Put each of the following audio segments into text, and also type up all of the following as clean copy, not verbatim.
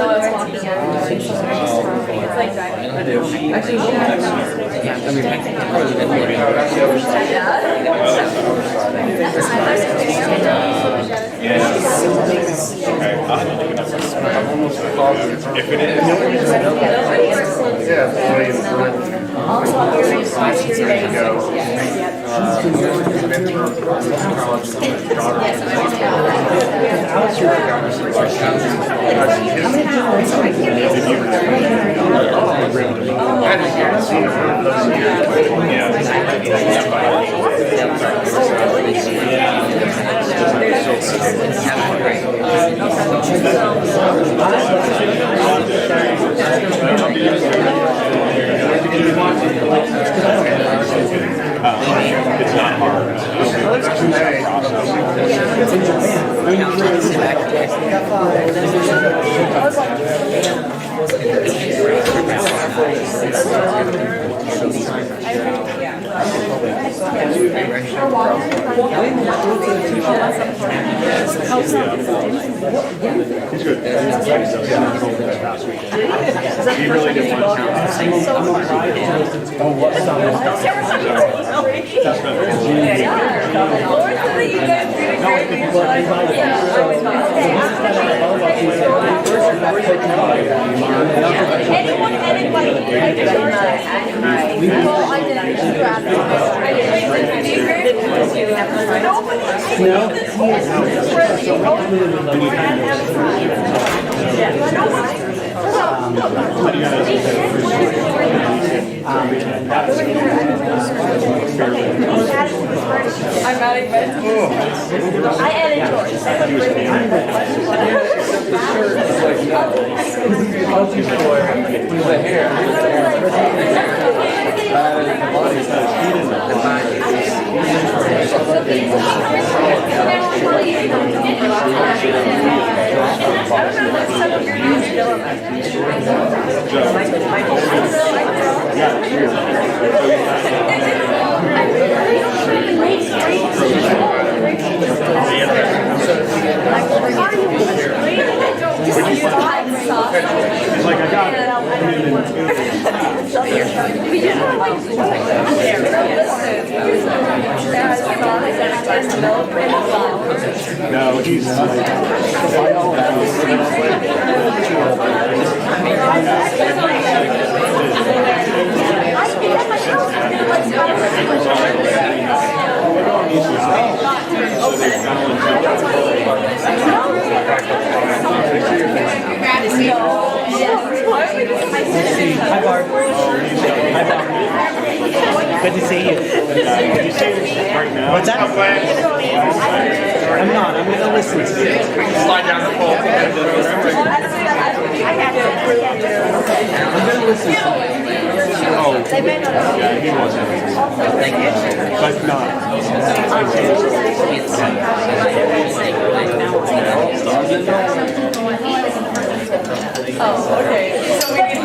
No, I was walking out. It's like driving. I do. Actually, yeah, I mean, probably good morning. If it is. Yeah, It's not hard. He's good. He really didn't want to I'm not even. I added yours. like I got it. No, he's Hi, Barb. Hi, Barb. Good to see you. right now. What's that? I'm not. I'm going to listen to you. Slide down the pole. I'm going to listen to you. Oh, yeah, he wasn't. But not. Oh, okay. So we can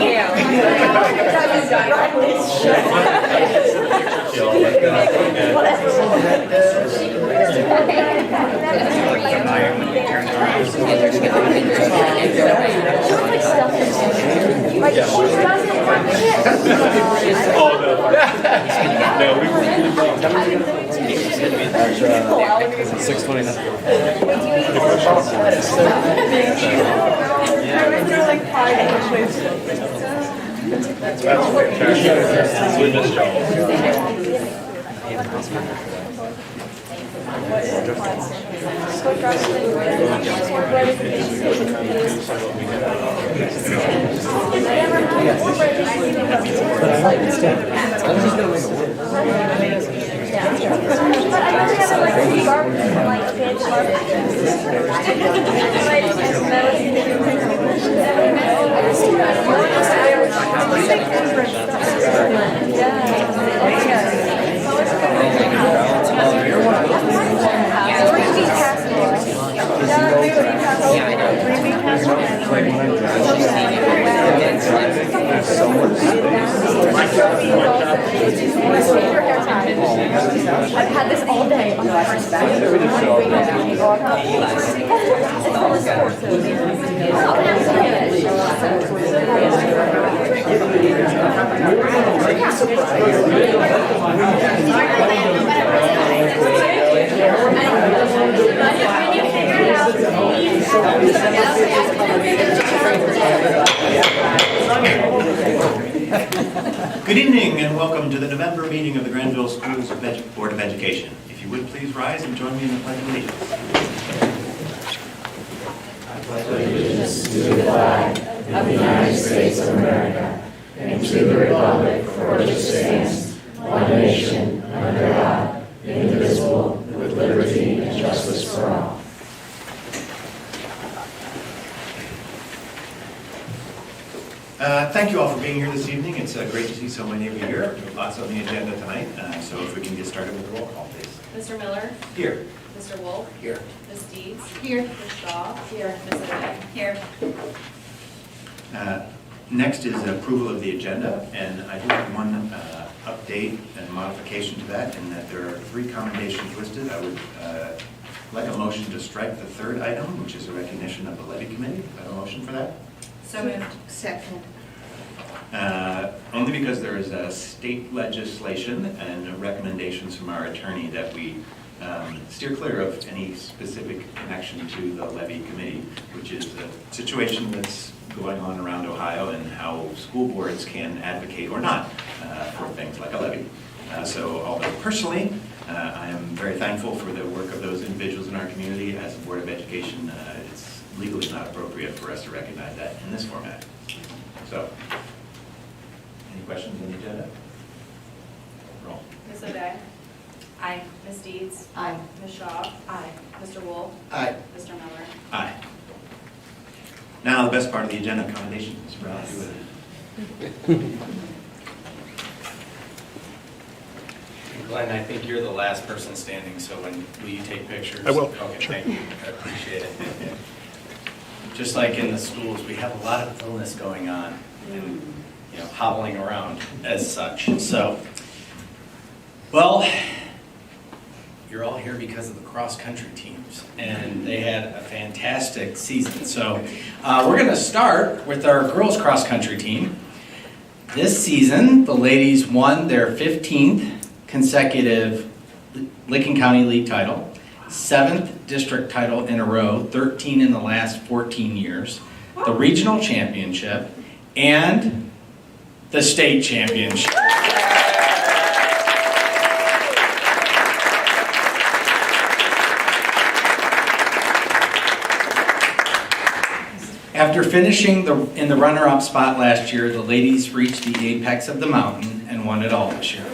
Oh, no. No, we were. 629. That's fantastic. We missed y'all. But I like this too. I've had this all day on my first back. and welcome to the November meeting of the Granville Schools Board of Education. If you would please rise and join me in the Pledge of Allegiance. I pledge allegiance to the flag of the United States of America and to the republic for which it stands, one nation, under God, indivisible, with liberty and justice for all. Thank you all for being here this evening. It's great to see so many of you here. We have lots on the agenda tonight, so if we can get started with the roll call, please. Mr. Miller? Here. Mr. Wolf? Here. Ms. Deeds? Here. Ms. Shaw? Here. Ms. O'Day? Here. Next is approval of the agenda, and I do have one update and modification to that, in that there are 3 commendations listed. I would like a motion to strike the 3rd item, which is a recognition of the levy committee. Do I have a motion for that? So moved. Second. Only because there is a state legislation and recommendations from our attorney that we steer clear of any specific connection to the levy committee, which is a situation that's going on around Ohio and how school boards can advocate or not for things like a levy. So although personally I am very thankful for the work of those individuals in our community, as a Board of Education, it's legally not appropriate for us to recognize that in this format. So, any questions on the agenda? Roll. Ms. O'Day? Aye. Ms. Deeds? Aye. Ms. Shaw? Aye. Mr. Wolf? Aye. Mr. Miller? Aye. Now, the best part of the agenda, commendations. Mr. Brown, do it. Glenn, I think you're the last person standing, so will you take pictures? I will. Okay, thank you. I appreciate it. Just like in the schools, we have a lot of illness going on and, hobbling around as such. So, well, you're all here because of the cross-country teams, and they had a fantastic season. So we're going to start with our girls cross-country team. This season, the ladies won their 15th consecutive Licking County League title, 7th district title in a row, 13 in the last 14 years, the regional championship, and the state championship. After finishing in the runner-up spot last year, the ladies reached the apex of the mountain and won it all this year.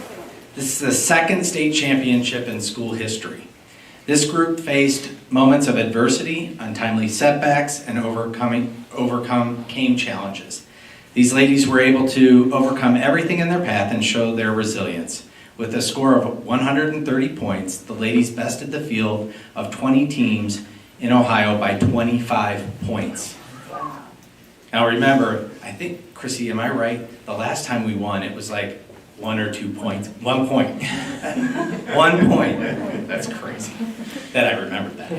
This is the 2nd state championship in school history. This group faced moments of adversity, untimely setbacks, and overcame challenges. These ladies were able to overcome everything in their path and show their resilience. With a score of 130 points, the ladies bested the field of 20 teams in Ohio by 25 points. Now remember, I think, Chrissy, am I right? The last time we won, it was like 1 or 2 points. 1 point. 1 point. That's crazy that I remembered that.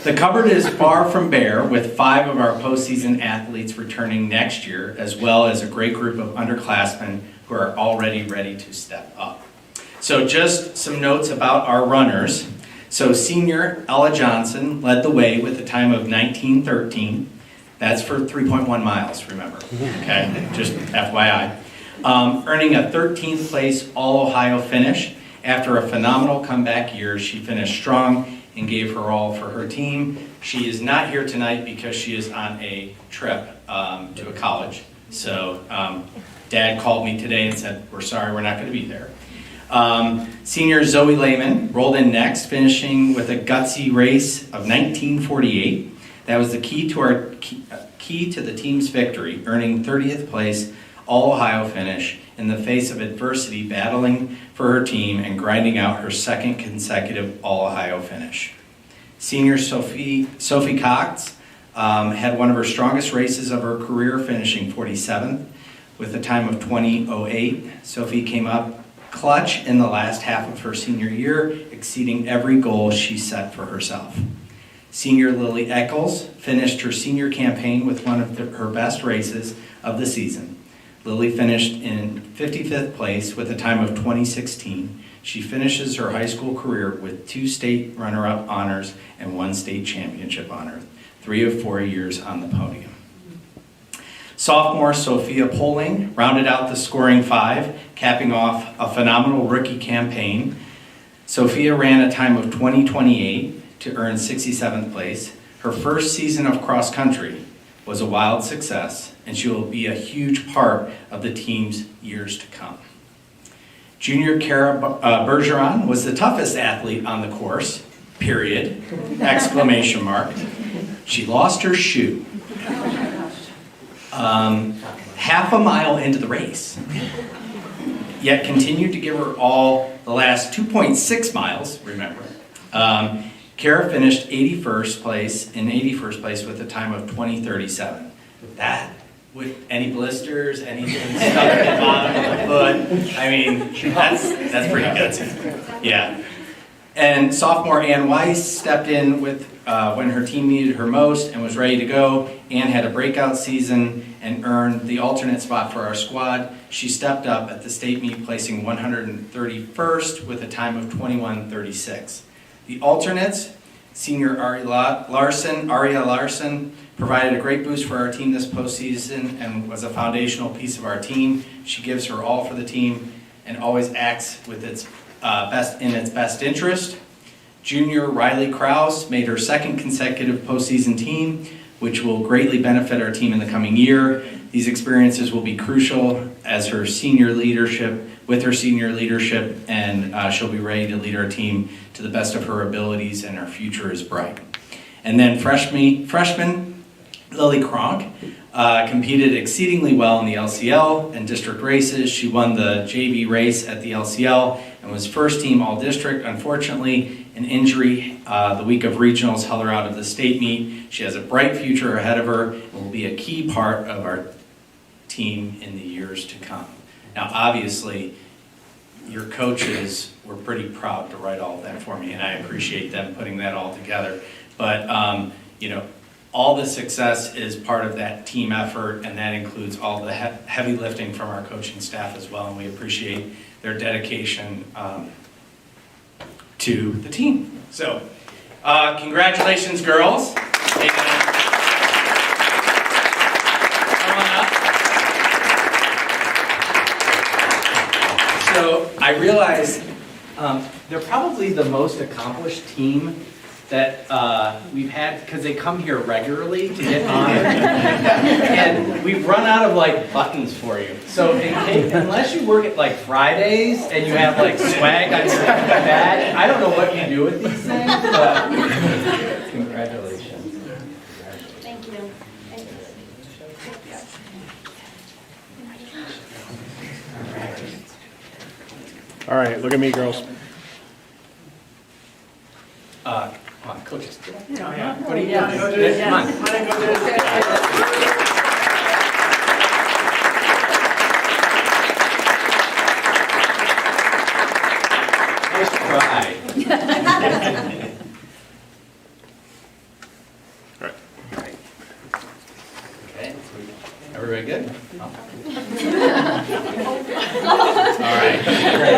The cupboard is far from bare, with 5 of our postseason athletes returning next year, as well as a great group of underclassmen who are already ready to step up. So just some notes about our runners. So senior Ella Johnson led the way with a time of 19:13. That's for 3.1 miles, remember, okay? Just FYI. Earning a 13th place All-Ohio finish. After a phenomenal comeback year, she finished strong and gave her all for her team. She is not here tonight because she is on a trip to a college. So Dad called me today and said, we're sorry, we're not going to be there. Senior Zoe Lehman rolled in next, finishing with a gutsy race of 1948. That was the key to the team's victory, earning 30th place All-Ohio finish in the face of adversity, battling for her team and grinding out her 2nd consecutive All-Ohio finish. Senior Sophie Cox had one of her strongest races of her career, finishing 47th with a time of 20:08. Sophie came up clutch in the last half of her senior year, exceeding every goal she set for herself. Senior Lily Eccles finished her senior campaign with one of her best races of the season. Lily finished in 55th place with a time of 20:16. She finishes her high school career with 2 state runner-up honors and 1 state championship honor, 3 of 4 years on the podium. Sophomore Sophia Poling rounded out the scoring five, capping off a phenomenal rookie campaign. Sophia ran a time of 20:28 to earn 67th place. Her first season of cross country was a wild success, and she will be a huge part of the team's years to come. Junior Kara Bergeron was the toughest athlete on the course, period, exclamation mark. She lost her shoe half a mile into the race, yet continued to give her all the last 2.6 miles, remember. Kara finished 81st place with a time of 20:37. That, with any blisters, anything stuck at the bottom of the foot, I mean, that's pretty gutsy. Yeah. And sophomore Ann Weiss stepped in with when her team needed her most and was ready to go. Ann had a breakout season and earned the alternate spot for our squad. She stepped up at the state meet, placing 131st with a time of 21:36. The alternates, senior Aria Larson, provided a great boost for our team this postseason and was a foundational piece of our team. She gives her all for the team and always acts with its best interest. Junior Riley Krause made her second consecutive postseason team, which will greatly benefit our team in the coming year. These experiences will be crucial as her senior leadership, and she'll be ready to lead our team to the best of her abilities, and our future is bright. And then freshman Lily Kronk competed exceedingly well in the LCL and district races. She won the JV race at the LCL and was first team all-district. Unfortunately, an injury the week of regionals held her out of the state meet. She has a bright future ahead of her and will be a key part of our team in the years to come. Now, obviously, your coaches were pretty proud to write all of that for me, and I appreciate them putting that all together. But, all the success is part of that team effort, and that includes all the heavy lifting from our coaching staff as well, and we appreciate their dedication to the team. So, congratulations, girls. And, come on up. So, I realize they're probably the most accomplished team that we've had, because they come here regularly to get honored. And we've run out of buttons for you. So unless you work at Fridays and you have swag on your badge, I don't know what you do with these things, but congratulations. Thank you. All right, look at me, girls. Come on, coaches. What are you doing? Come on. Nice try. All right. Okay. Everybody good? Oh. All right. Great.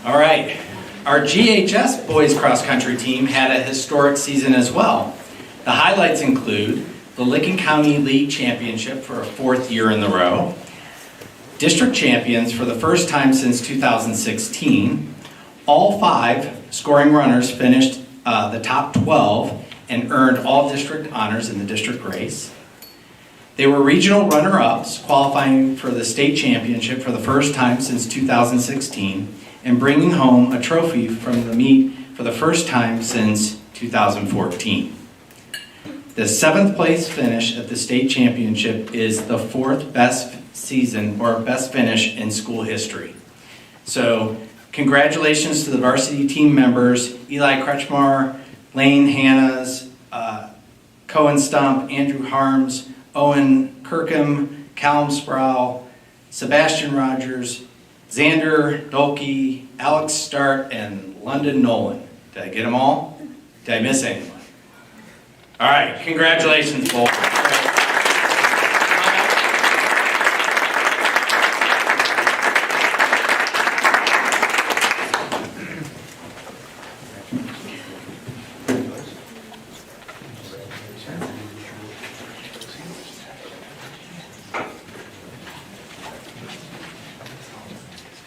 All right, our GHS boys cross country team had a historic season as well. The highlights include the Licking County League Championship for a fourth year in a row, district champions for the first time since 2016. All 5 scoring runners finished the top 12 and earned all district honors in the district race. They were regional runner-ups, qualifying for the state championship for the first time since 2016. And bringing home a trophy from the meet for the first time since 2014. The 7th place finish at the state championship is the 4th best season or best finish in school history. So congratulations to the varsity team members, Eli Kretschmar, Lane Hannas, Cohen Stump, Andrew Harms, Owen Kirkham, Callum Sproul, Sebastian Rogers, Xander Dolke, Alex Start, and London Nolan. Did I get them all? Did I miss anyone? All right, congratulations, both.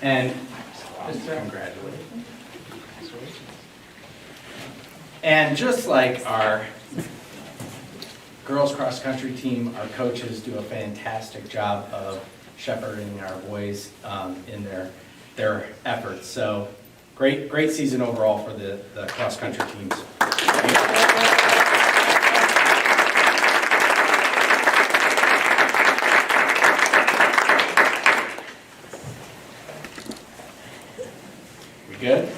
And congratulations. And just like our girls cross-country team, our coaches do a fantastic job of shepherding our boys in their efforts. So great season overall for the cross-country teams. We good?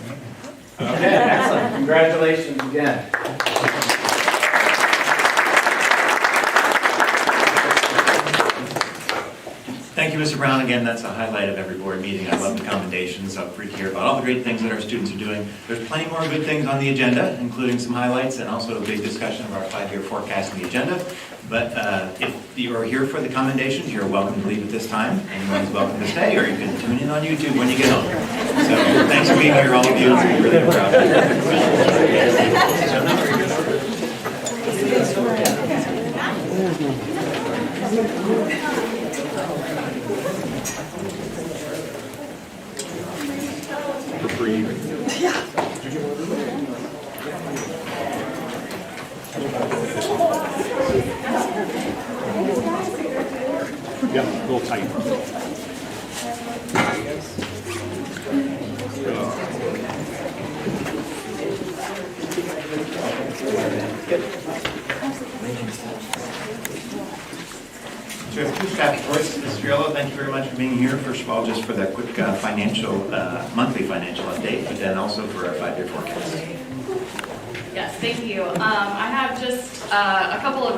Okay, excellent. Congratulations again. Thank you, Mr. Brown. Again, that's a highlight of every board meeting. I love the commendations. I'm free to hear about all the great things that our students are doing. There's plenty more good things on the agenda, including some highlights and also a big discussion of our 5-year forecast in the agenda. But if you are here for the commendations, you're welcome to leave at this time. Anyone's welcome to stay, or you can tune in on YouTube when you get home. So thanks for being here, all of you. We're really proud Yeah, a little tight. So we have 2 staff reports. Ms. Fiorello, thank you very much for being here. First of all, just for that quick monthly financial update, but then also for our 5-year forecast. Yes, thank you. I have just a couple of